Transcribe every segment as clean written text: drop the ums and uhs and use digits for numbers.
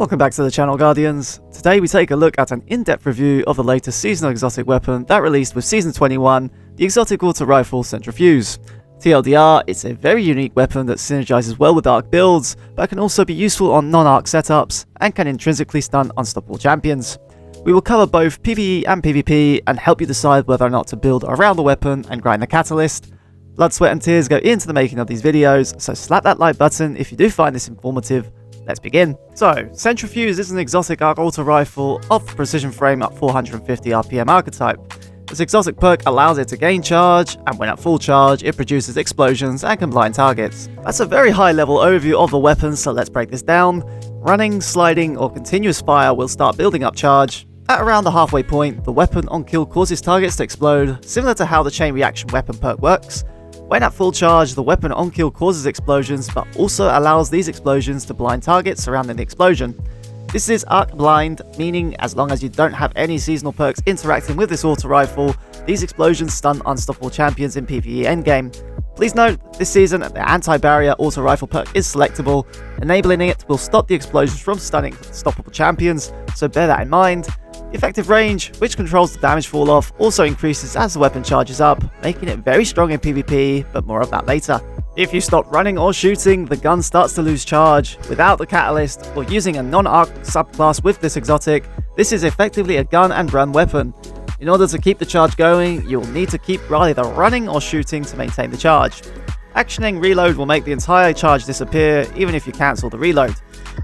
Welcome back to the channel, Guardians. Today we take a look at an in-depth review of the latest seasonal exotic weapon that released with Season 21, the exotic autorifle Centrifuse. TLDR, it's a very unique weapon that synergizes well with Arc builds, but can also be useful on non-Arc setups, and can intrinsically stun unstoppable champions. We will cover both PVE and PvP, and help you decide whether or not to build around the weapon and grind the catalyst. Blood, sweat and tears go into the making of these videos, so slap that like button if you do find this informative. Let's begin. So, Centrifuse is an exotic arc autorifle of the precision frame at 450 RPM archetype. This exotic perk allows it to gain charge, and when at full charge, it produces explosions and can blind targets. That's a very high level overview of the weapon, so let's break this down. Running, sliding, or continuous fire will start building up charge. At around the halfway point, the weapon on kill causes targets to explode, similar to how the chain reaction weapon perk works. When at full charge, the weapon on kill causes explosions, but also allows these explosions to blind targets surrounding the explosion. This is arc blind, meaning as long as you don't have any seasonal perks interacting with this autorifle, these explosions stun unstoppable champions in PVE endgame. Please note, this season the anti-barrier autorifle perk is selectable. Enabling it will stop the explosions from stunning unstoppable champions, so bear that in mind. The effective range, which controls the damage fall off, also increases as the weapon charges up, making it very strong in PvP, but more of that later. If you stop running or shooting, the gun starts to lose charge. Without the catalyst, or using a non-arc subclass with this exotic, this is effectively a gun and run weapon. In order to keep the charge going, you will need to keep either running or shooting to maintain the charge. Actioning reload will make the entire charge disappear, even if you cancel the reload.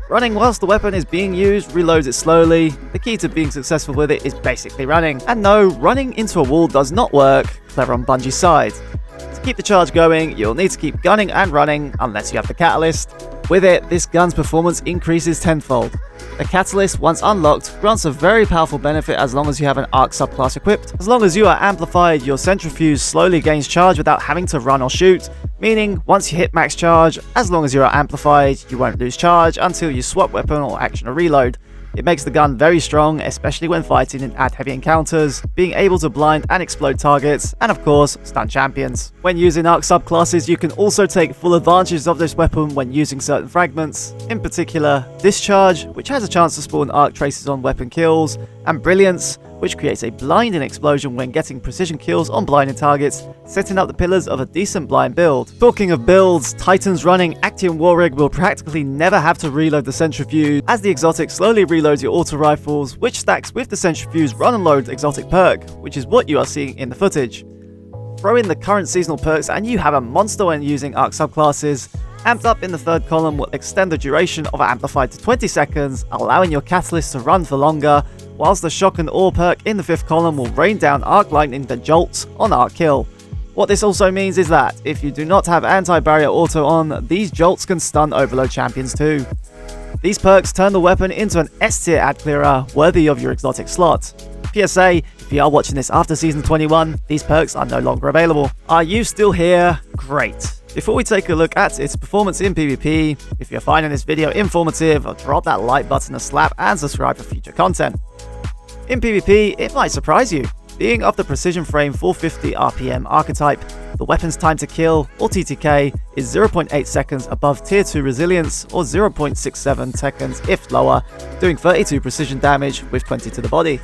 Running whilst the weapon is being used reloads it slowly. The key to being successful with it is basically running. And no, running into a wall does not work, clever on Bungie's side. To keep the charge going, you'll need to keep gunning and running unless you have the catalyst. With it, this gun's performance increases tenfold. The catalyst, once unlocked, grants a very powerful benefit as long as you have an arc subclass equipped. As long as you are amplified, your Centrifuse slowly gains charge without having to run or shoot, meaning once you hit max charge, as long as you are amplified, you won't lose charge until you swap weapon or action a reload. It makes the gun very strong, especially when fighting in ad-heavy encounters, being able to blind and explode targets, and of course, stun champions. When using arc subclasses, you can also take full advantage of this weapon when using certain fragments, in particular, Discharge, which has a chance to spawn arc traces on weapon kills, and Brilliance, which creates a blinding explosion when getting precision kills on blinded targets, setting up the pillars of a decent blind build. Talking of builds, Titans running Actium Warrig will practically never have to reload the Centrifuse, as the exotic slowly reloads your autorifles, which stacks with the Centrifuse run and load exotic perk, which is what you are seeing in the footage. Throw in the current seasonal perks and you have a monster when using arc subclasses. Amped up in the third column will extend the duration of Amplified to 20 seconds, allowing your catalyst to run for longer, whilst the shock and awe perk in the fifth column will rain down arc lightning that jolts on arc kill. What this also means is that, if you do not have anti-barrier auto on, these jolts can stun overload champions too. These perks turn the weapon into an S tier ad clearer worthy of your exotic slot. PSA, if you are watching this after Season 21, these perks are no longer available. Are you still here? Great. Before we take a look at its performance in PvP, if you're finding this video informative, drop that like button a slap and subscribe for future content. In PvP, it might surprise you. Being of the precision frame 450 RPM archetype, the weapon's time to kill, or TTK, is 0.8 seconds above tier 2 resilience, or 0.67 seconds if lower, doing 32 precision damage with 20 to the body.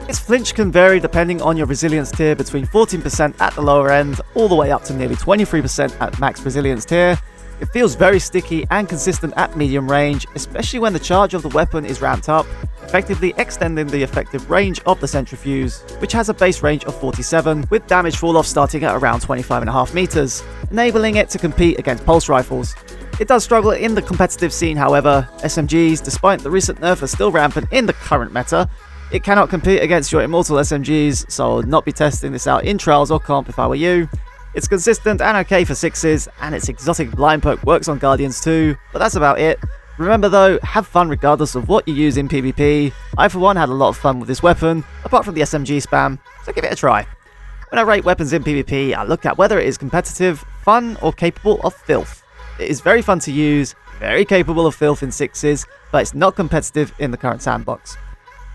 Its flinch can vary depending on your resilience tier, between 14% at the lower end, all the way up to nearly 23% at max resilience tier. It feels very sticky and consistent at medium range, especially when the charge of the weapon is ramped up, effectively extending the effective range of the Centrifuse, which has a base range of 47, with damage fall-off starting at around 25.5 meters, enabling it to compete against pulse rifles. It does struggle in the competitive scene, however. SMGs, despite the recent nerf, are still rampant in the current meta. It cannot compete against your immortal SMGs, so I would not be testing this out in trials or comp if I were you. It's consistent and okay for 6s, and its exotic blind perk works on Guardians too, but that's about it. Remember though, have fun regardless of what you use in PvP. I for one had a lot of fun with this weapon, apart from the SMG spam, so give it a try. When I rate weapons in PvP, I look at whether it is competitive, fun, or capable of filth. It is very fun to use, very capable of filth in 6s, but it's not competitive in the current sandbox.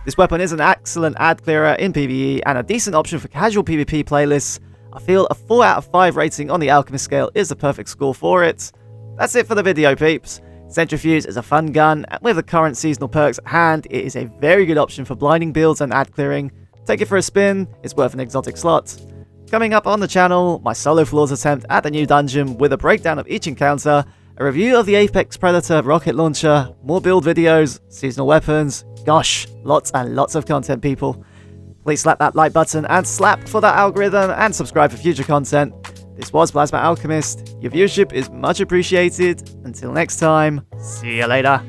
This weapon is an excellent ad clearer in PvE and a decent option for casual PvP playlists. I feel a 4 out of 5 rating on the Alchemist scale is the perfect score for it. That's it for the video, peeps. Centrifuse is a fun gun, and with the current seasonal perks at hand, it is a very good option for blinding builds and ad clearing. Take it for a spin, it's worth an exotic slot. Coming up on the channel, my solo floors attempt at the new dungeon with a breakdown of each encounter, a review of the Apex Predator rocket launcher, more build videos, seasonal weapons. Gosh, lots and lots of content, people. Please slap that like button and slap for that algorithm and subscribe for future content. This was Plasma Alchemist. Your viewership is much appreciated. Until next time, see you later.